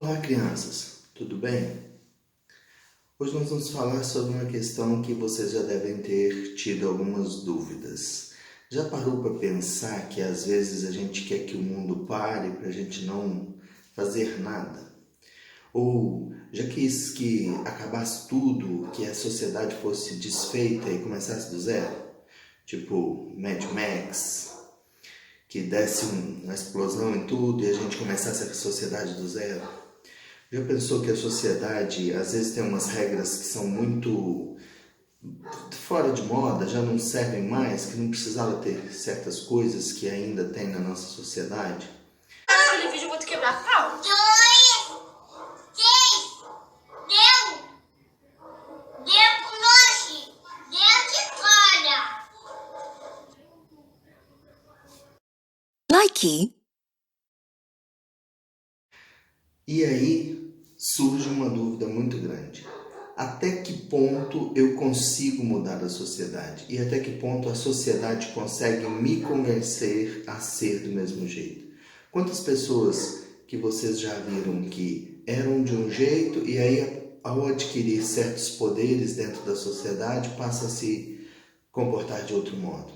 Olá, crianças, tudo bem? Hoje nós vamos falar sobre uma questão que vocês já devem ter tido algumas dúvidas. Já parou para pensar que às vezes a gente quer que o mundo pare para a gente não fazer nada? Ou já quis que acabasse tudo, que a sociedade fosse desfeita e começasse do zero? Tipo Mad Max, que desse uma explosão em tudo e a gente começasse a sociedade do zero? Já pensou que a sociedade às vezes tem umas regras que são muito fora de moda, já não servem mais, que não precisava ter certas coisas que ainda tem na nossa sociedade? Aquele vídeo eu vou te quebrar. Pau! Likey. E aí surge uma dúvida muito grande. Até que ponto eu consigo mudar a sociedade? E até que ponto a sociedade consegue me convencer a ser do mesmo jeito? Quantas pessoas que vocês já viram que eram de um jeito e aí, ao adquirir certos poderes dentro da sociedade, passam a se comportar de outro modo?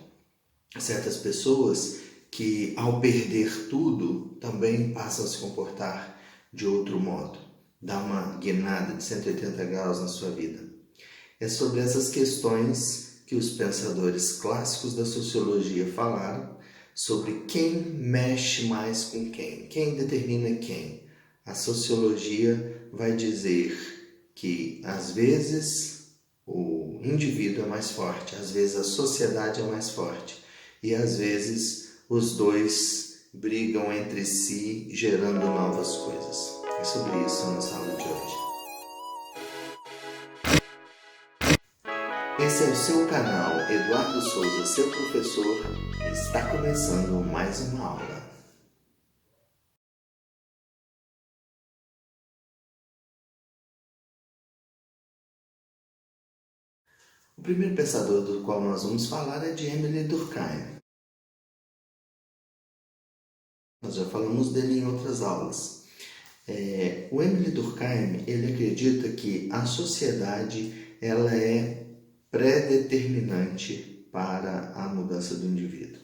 Certas pessoas que, ao perder tudo, também passam a se comportar de outro modo, dá uma guinada de 180 graus na sua vida. É sobre essas questões que os pensadores clássicos da sociologia falaram, sobre quem mexe mais com quem determina quem. A sociologia vai dizer que às vezes o indivíduo é mais forte, às vezes a sociedade é mais forte e às vezes os dois brigam entre si, gerando novas coisas. É sobre isso a nossa aula de hoje. Esse é o seu canal Eduardo Souza, seu professor. Está começando mais uma aula. O primeiro pensador do qual nós vamos falar é de Émile Durkheim. Nós já falamos dele em outras aulas. O Émile Durkheim, ele acredita que a sociedade ela é pré-determinante para a mudança do indivíduo.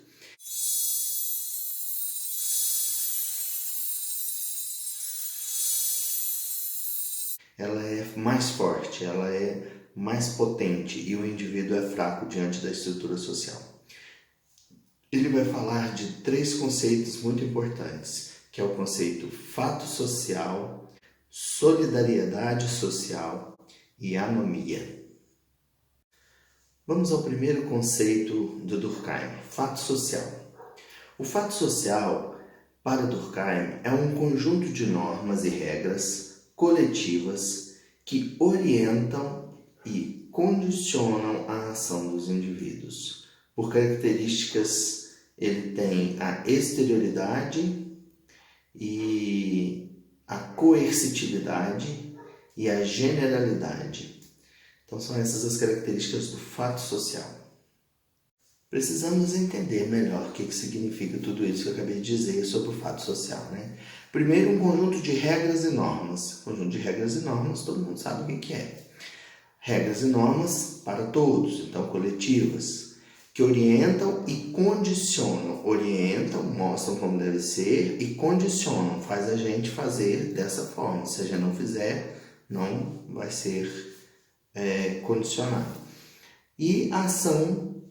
Ela é mais forte, ela é mais potente e o indivíduo é fraco diante da estrutura social. Ele vai falar de três conceitos muito importantes, que é o conceito fato social, solidariedade social e anomia. Vamos ao primeiro conceito do Durkheim, fato social. O fato social, para Durkheim, é um conjunto de normas e regras coletivas que orientam e condicionam a ação dos indivíduos. Por características, ele tem a exterioridade e a coercitividade e a generalidade. Então são essas as características do fato social. Precisamos entender melhor o que significa tudo isso que eu acabei de dizer sobre o fato social, né? Primeiro, um conjunto de regras e normas. Conjunto de regras e normas, todo mundo sabe o que é. Regras e normas para todos, então coletivas, que orientam e condicionam. Orientam, mostram como deve ser e condicionam, faz a gente fazer dessa forma. Se a gente não fizer, não vai ser condicionado. E a ação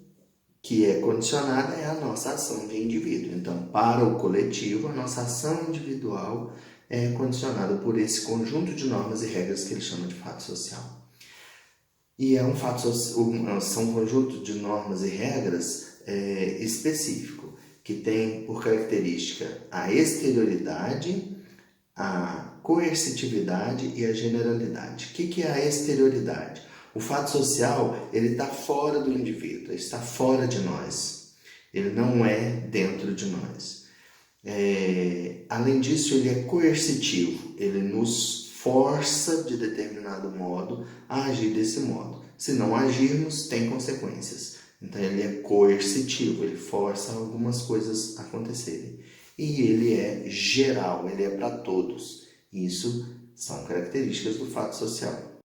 que é condicionada é a nossa ação de indivíduo. Então, para o coletivo, a nossa ação individual é condicionada por esse conjunto de normas e regras que ele chama de fato social. E são um conjunto de normas e regras específico, que tem por característica a exterioridade, a coercitividade e a generalidade. O que é a exterioridade? O fato social, ele está fora do indivíduo, ele está fora de nós. Ele não é dentro de nós. Além disso, ele é coercitivo, ele nos força de determinado modo a agir desse modo. Se não agirmos, tem consequências. Então ele é coercitivo, ele força algumas coisas a acontecerem. E ele é geral, ele é para todos. Isso são características do fato social.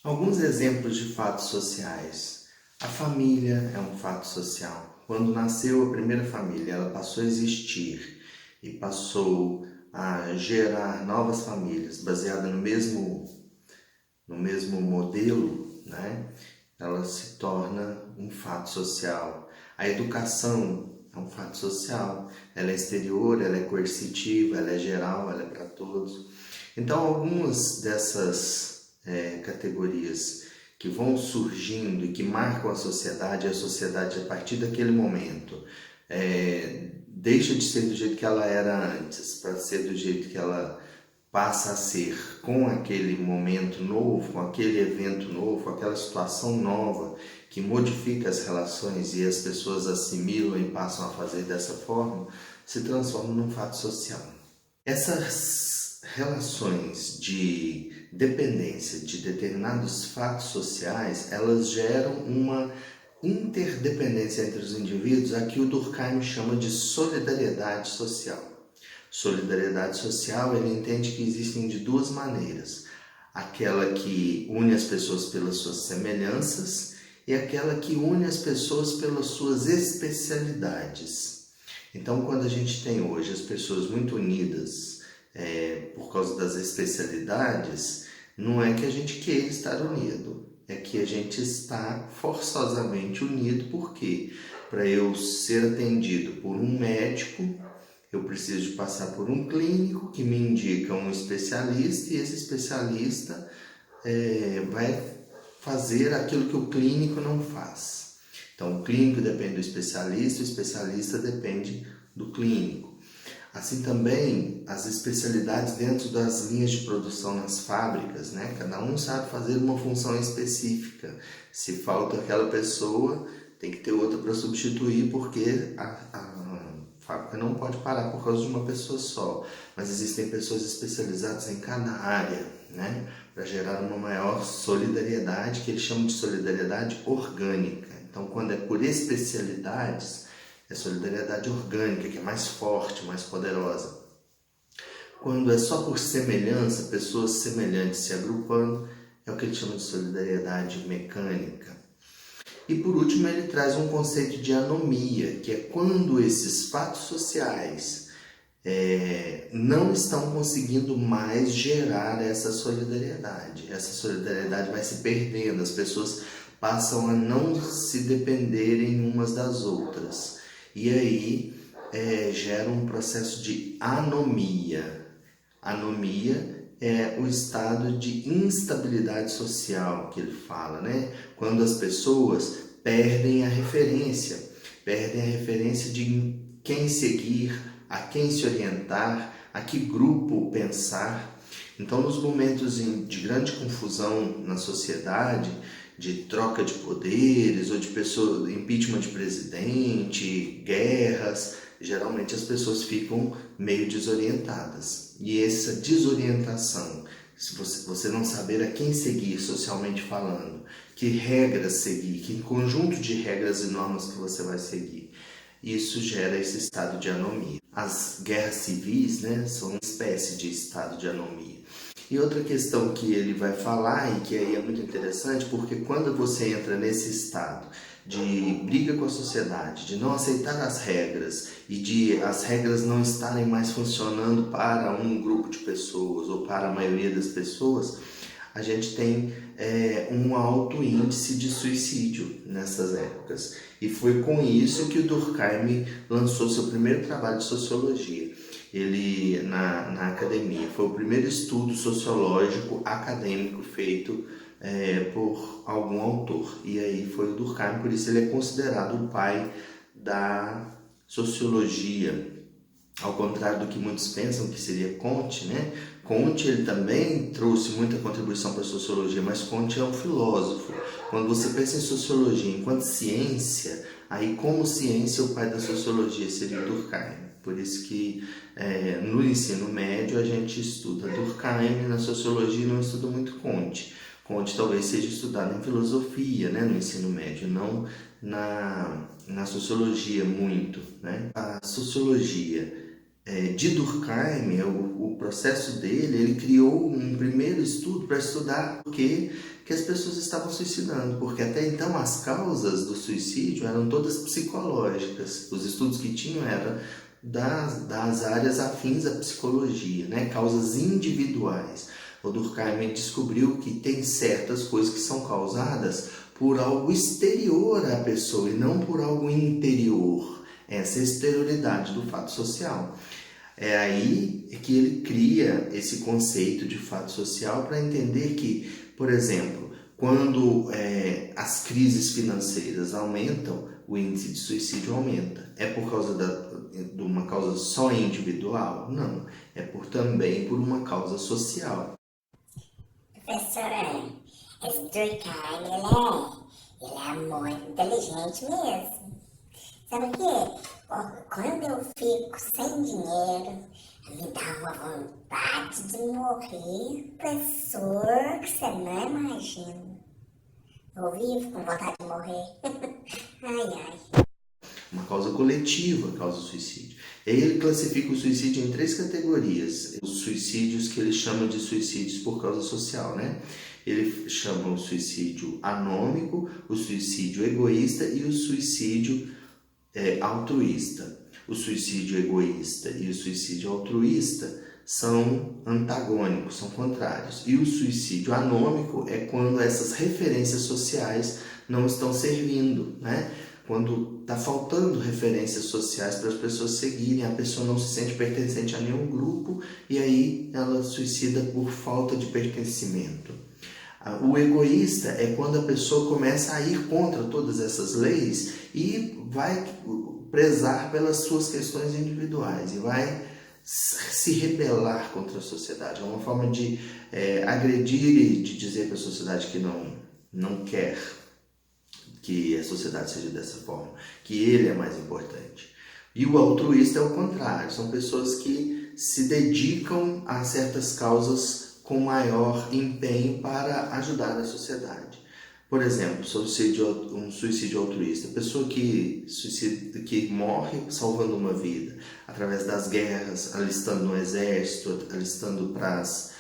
Alguns exemplos de fatos sociais. A família é um fato social. Quando nasceu a primeira família, ela passou a existir e passou a gerar novas famílias baseadas no mesmo modelo, né? Ela se torna um fato social. A educação é um fato social. Ela é exterior, ela é coercitiva, ela é geral, ela é para todos. Então, algumas dessas categorias que vão surgindo e que marcam a sociedade a partir daquele momento deixa de ser do jeito que ela era antes para ser do jeito que ela passa a ser com aquele momento novo, com aquele evento novo, com aquela situação nova que modifica as relações e as pessoas assimilam e passam a fazer dessa forma, se transforma num fato social. Essas relações de dependência de determinados fatos sociais, elas geram uma interdependência entre os indivíduos, a que o Durkheim chama de solidariedade social. Solidariedade social, ele entende que existem de duas maneiras: aquela que une as pessoas pelas suas semelhanças e aquela que une as pessoas pelas suas especialidades. Então, quando a gente tem hoje as pessoas muito unidas por causa das especialidades, não é que a gente queira estar unido, é que a gente está forçosamente unido, porque para eu ser atendido por um médico, eu preciso de passar por um clínico que me indica um especialista, e esse especialista vai fazer aquilo que o clínico não faz. Então, o clínico depende do especialista, o especialista depende do clínico. Assim também, as especialidades dentro das linhas de produção nas fábricas, né? Cada um sabe fazer uma função específica. Se falta aquela pessoa, tem que ter outra para substituir, porque a fábrica não pode parar por causa de uma pessoa só. Mas existem pessoas especializadas em cada área, né? Para gerar uma maior solidariedade, que eles chamam de solidariedade orgânica. Então, quando é por especialidades, é solidariedade orgânica, que é mais forte, mais poderosa. Quando é só por semelhança, pessoas semelhantes se agrupando, é o que ele chama de solidariedade mecânica. E por último, ele traz um conceito de anomia, que é quando esses fatos sociais não estão conseguindo mais gerar essa solidariedade. Essa solidariedade vai se perdendo, as pessoas passam a não se dependerem umas das outras. E aí gera um processo de anomia. Anomia é o estado de instabilidade social que ele fala, né? Quando as pessoas perdem a referência de quem seguir, a quem se orientar, a que grupo pensar. Então, nos momentos de grande confusão na sociedade, de troca de poderes ou de impeachment de presidente, guerras, geralmente as pessoas ficam meio desorientadas. E essa desorientação, se você não saber a quem seguir socialmente falando, que regras seguir, que conjunto de regras e normas que você vai seguir, isso gera esse estado de anomia. As guerras civis, né, são uma espécie de estado de anomia. E outra questão que ele vai falar, e que aí é muito interessante, porque quando você entra nesse estado de briga com a sociedade, de não aceitar as regras e de as regras não estarem mais funcionando para um grupo de pessoas ou para a maioria das pessoas, a gente tem um alto índice de suicídio nessas épocas. E foi com isso que o Durkheim lançou seu primeiro trabalho de sociologia. Ele, na academia, foi o primeiro estudo sociológico acadêmico feito por algum autor. E aí foi o Durkheim, por isso ele é considerado o pai da sociologia. Ao contrário do que muitos pensam que seria Comte, né? Comte, ele também trouxe muita contribuição para a sociologia, mas Comte é um filósofo. Quando você pensa em sociologia enquanto ciência, aí como ciência o pai da sociologia seria Durkheim. Por isso que no ensino médio a gente estuda Durkheim, na sociologia não estuda muito Comte. Comte talvez seja estudado em filosofia, né, no ensino médio, não na sociologia muito, né? A sociologia de Durkheim, o processo dele, ele criou um primeiro estudo para estudar por que as pessoas estavam suicidando, porque até então as causas do suicídio eram todas psicológicas. Os estudos que tinham eram das áreas afins à psicologia, né? Causas individuais. O Durkheim descobriu que tem certas coisas que são causadas por algo exterior à pessoa e não por algo interior. Essa é a exterioridade do fato social. É aí que ele cria esse conceito de fato social para entender que, por exemplo, quando as crises financeiras aumentam, o índice de suicídio aumenta. É por causa de uma causa só individual? Não. É também por uma causa social. Professora, esse Durkheim, ele é muito inteligente mesmo. Sabe o quê? Quando eu fico sem dinheiro, me dá uma vontade de morrer, professor, que você não imagina. Eu vivo com vontade de morrer. Ai. Uma causa coletiva causa o suicídio. E aí ele classifica o suicídio em 3 categorias. Os suicídios que ele chama de suicídios por causa social, né? Ele chama o suicídio anômico, o suicídio egoísta e o suicídio altruísta. O suicídio egoísta e o suicídio altruísta são antagônicos, são contrários. E o suicídio anômico é quando essas referências sociais não estão servindo, né? Quando está faltando referências sociais para as pessoas seguirem, a pessoa não se sente pertencente a nenhum grupo e aí ela suicida por falta de pertencimento. O egoísta é quando a pessoa começa a ir contra todas essas leis e vai prezar pelas suas questões individuais e vai se rebelar contra a sociedade. É uma forma de agredir e de dizer para a sociedade que não quer que a sociedade seja dessa forma, que ele é mais importante. E o altruísta é o contrário, são pessoas que se dedicam a certas causas com maior empenho para ajudar a sociedade. Por exemplo, um suicídio altruísta, pessoa que morre salvando uma vida, através das guerras, alistando no exército, alistando para as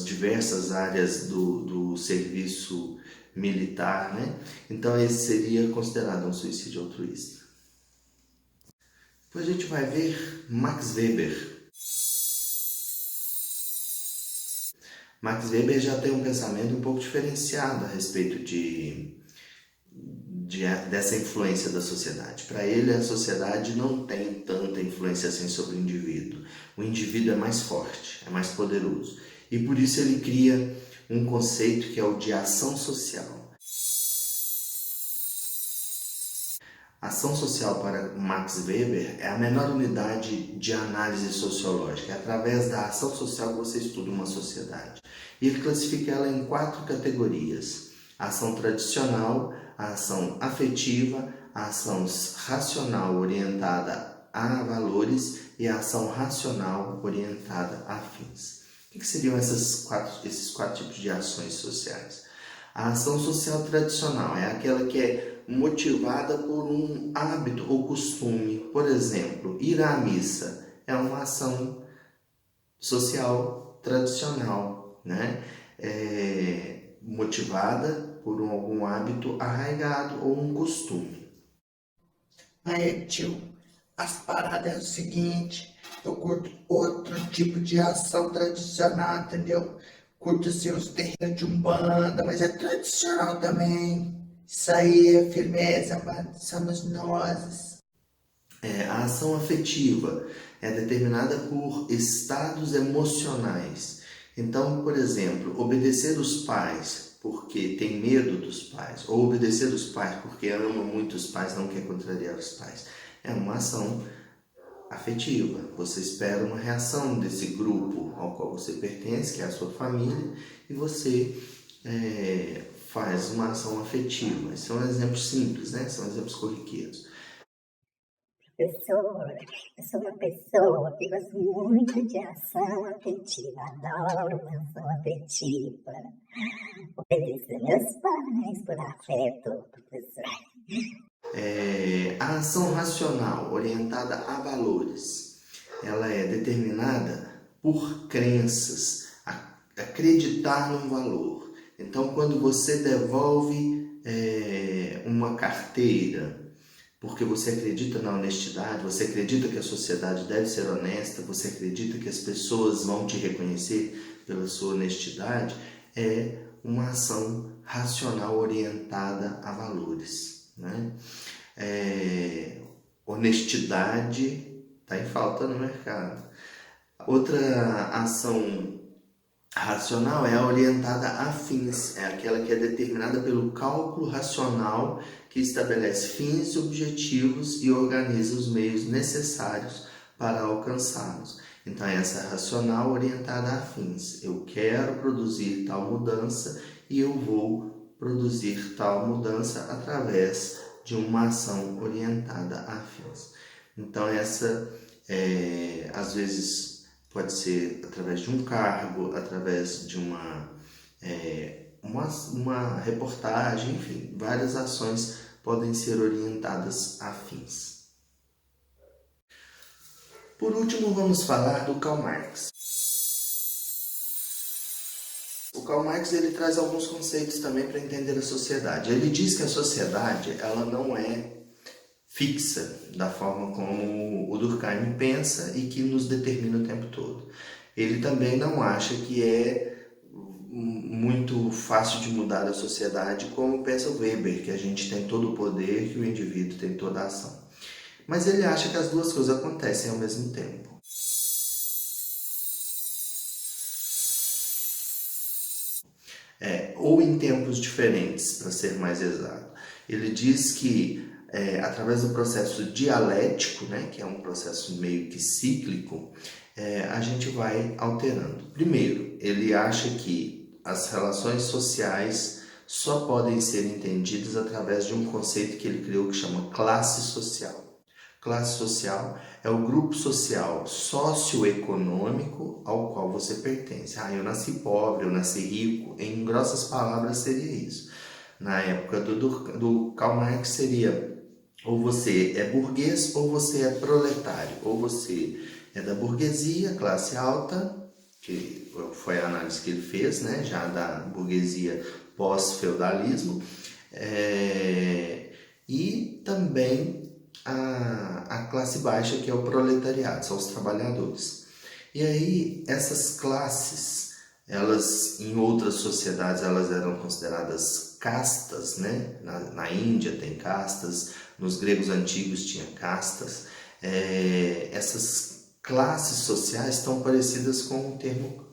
diversas áreas do serviço militar, né? Então esse seria considerado um suicídio altruísta. Depois a gente vai ver Max Weber. Max Weber já tem um pensamento um pouco diferenciado a respeito dessa influência da sociedade. Para ele, a sociedade não tem tanta influência assim sobre o indivíduo. O indivíduo é mais forte, é mais poderoso. E por isso ele cria um conceito que é o de ação social. Ação social para Max Weber é a menor unidade de análise sociológica. É através da ação social que você estuda uma sociedade. E ele classifica ela em 4 categorias: a ação tradicional, a ação afetiva, a ação racional orientada a valores e a ação racional orientada a fins. O que seriam esses quatro tipos de ações sociais? A ação social tradicional é aquela que é motivada por um hábito ou costume. Por exemplo, ir à missa é uma ação social tradicional, né? Motivada por algum hábito arraigado ou um costume. Aí, tio, as paradas é o seguinte, eu curto outro tipo de ação tradicional, entendeu? Curto assim os terreiros de Umbanda, mas é tradicional também. Isso aí é firmeza, mano, somos nós. A ação afetiva é determinada por estados emocionais. Então, por exemplo, obedecer os pais porque tem medo dos pais, ou obedecer os pais porque ama muito os pais, não quer contrariar os pais, é uma ação afetiva. Você espera uma reação desse grupo ao qual você pertence, que é a sua família, e você faz uma ação afetiva. Esses são exemplos simples, né? São exemplos corriqueiros. Professor, eu sou uma pessoa que gosta muito de ação afetiva, adoro ação afetiva. Obedecer meus pais por afeto, professor. A ação racional orientada a valores, ela é determinada por crenças, acreditar num valor. Então, quando você devolve uma carteira, porque você acredita na honestidade, você acredita que a sociedade deve ser honesta, você acredita que as pessoas vão te reconhecer pela sua honestidade, é uma ação racional orientada a valores, né? Honestidade está em falta no mercado. Outra ação racional é a orientada a fins, é aquela que é determinada pelo cálculo racional que estabelece fins, objetivos e organiza os meios necessários para alcançá-los. Então, essa é racional orientada a fins. Eu quero produzir tal mudança e eu vou produzir tal mudança através de uma ação orientada a fins. Então, essa, às vezes, pode ser através de um cargo, através de uma reportagem, enfim, várias ações podem ser orientadas a fins. Por último, vamos falar do Karl Marx. O Karl Marx ele traz alguns conceitos também para entender a sociedade. Ele diz que a sociedade ela não é fixa da forma como o Durkheim pensa e que nos determina o tempo todo. Ele também não acha que é muito fácil de mudar a sociedade como pensa o Weber, que a gente tem todo o poder, que o indivíduo tem toda a ação. Mas ele acha que as duas coisas acontecem ao mesmo tempo. Ou em tempos diferentes, para ser mais exato. Ele diz que através do processo dialético, né, que é um processo meio que cíclico, a gente vai alterando. Primeiro, ele acha que as relações sociais só podem ser entendidas através de um conceito que ele criou que chama classe social. Classe social é o grupo social socioeconômico ao qual você pertence. Eu nasci pobre, eu nasci rico. Em grossas palavras seria isso. Na época do Karl Marx seria ou você é burguês ou você é proletário. Ou você é da burguesia, classe alta, que foi a análise que ele fez, né, já da burguesia pós-feudalismo, e também a classe baixa, que é o proletariado, são os trabalhadores. E aí, essas classes, elas em outras sociedades, elas eram consideradas castas, né? Na Índia tem castas, nos gregos antigos tinha castas. Essas classes sociais estão parecidas com o termo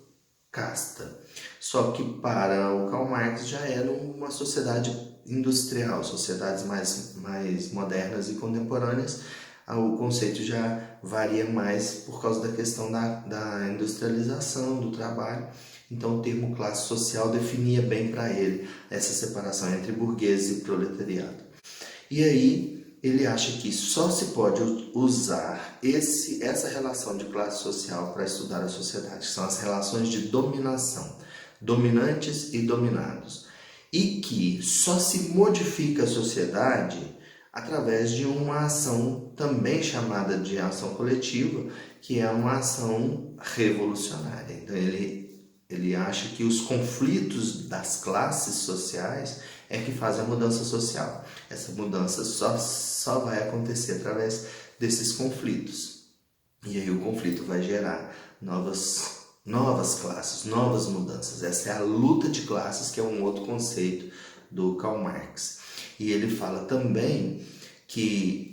casta. Só que para o Karl Marx já era uma sociedade industrial, sociedades mais modernas e contemporâneas, o conceito já varia mais por causa da questão da industrialização, do trabalho. Então o termo classe social definia bem para ele essa separação entre burguês e proletariado. E aí ele acha que só se pode usar essa relação de classe social para estudar a sociedade, que são as relações de dominação, dominantes e dominados, e que só se modifica a sociedade através de uma ação também chamada de ação coletiva, que é uma ação revolucionária. Então ele acha que os conflitos das classes sociais é que fazem a mudança social. Essa mudança só vai acontecer através desses conflitos. E aí o conflito vai gerar novas classes, novas mudanças. Essa é a luta de classes, que é um outro conceito do Karl Marx. E ele fala também que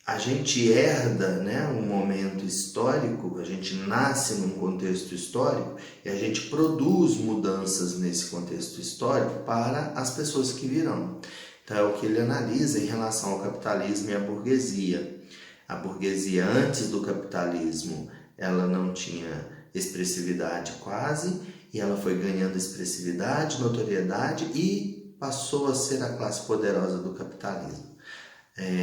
a gente herda, né, um momento histórico, a gente nasce num contexto histórico e a gente produz mudanças nesse contexto histórico para as pessoas que virão. Então é o que ele analisa em relação ao capitalismo e à burguesia. A burguesia antes do capitalismo, ela não tinha expressividade quase, e ela foi ganhando expressividade, notoriedade e passou a ser a classe poderosa do capitalismo.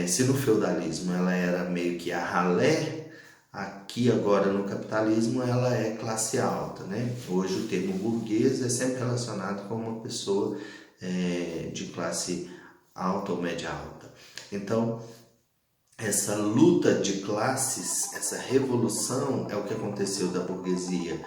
Se no feudalismo ela era meio que a ralé, aqui agora no capitalismo ela é classe alta, né? Hoje o termo burguês é sempre relacionado com uma pessoa de classe alta ou média alta. Então, essa luta de classes, essa revolução é o que aconteceu da burguesia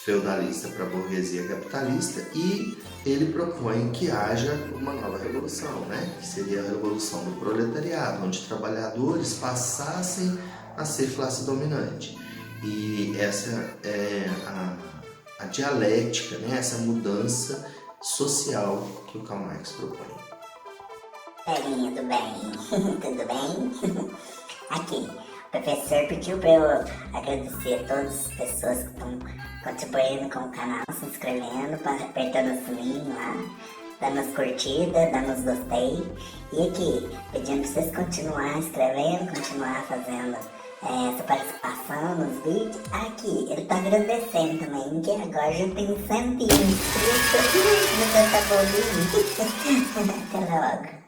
feudalista para a burguesia capitalista, e ele propõe que haja uma nova revolução, né? Que seria a revolução do proletariado, onde trabalhadores passassem a ser classe dominante. E essa é a dialética, né? Essa mudança social que o Karl Marx propõe. Carinha do bem, tudo bem? Aqui, o professor pediu para eu agradecer a todas as pessoas que estão contribuindo com o canal, se inscrevendo, apertando o sininho lá, dando as curtidas, dando os gostei. E aqui, pedindo para vocês continuar escrevendo, continuar fazendo essa participação nos vídeos. Aqui, ele tá agradecendo também, que agora já tem 101 inscritos no Santa Bolinha. Até logo.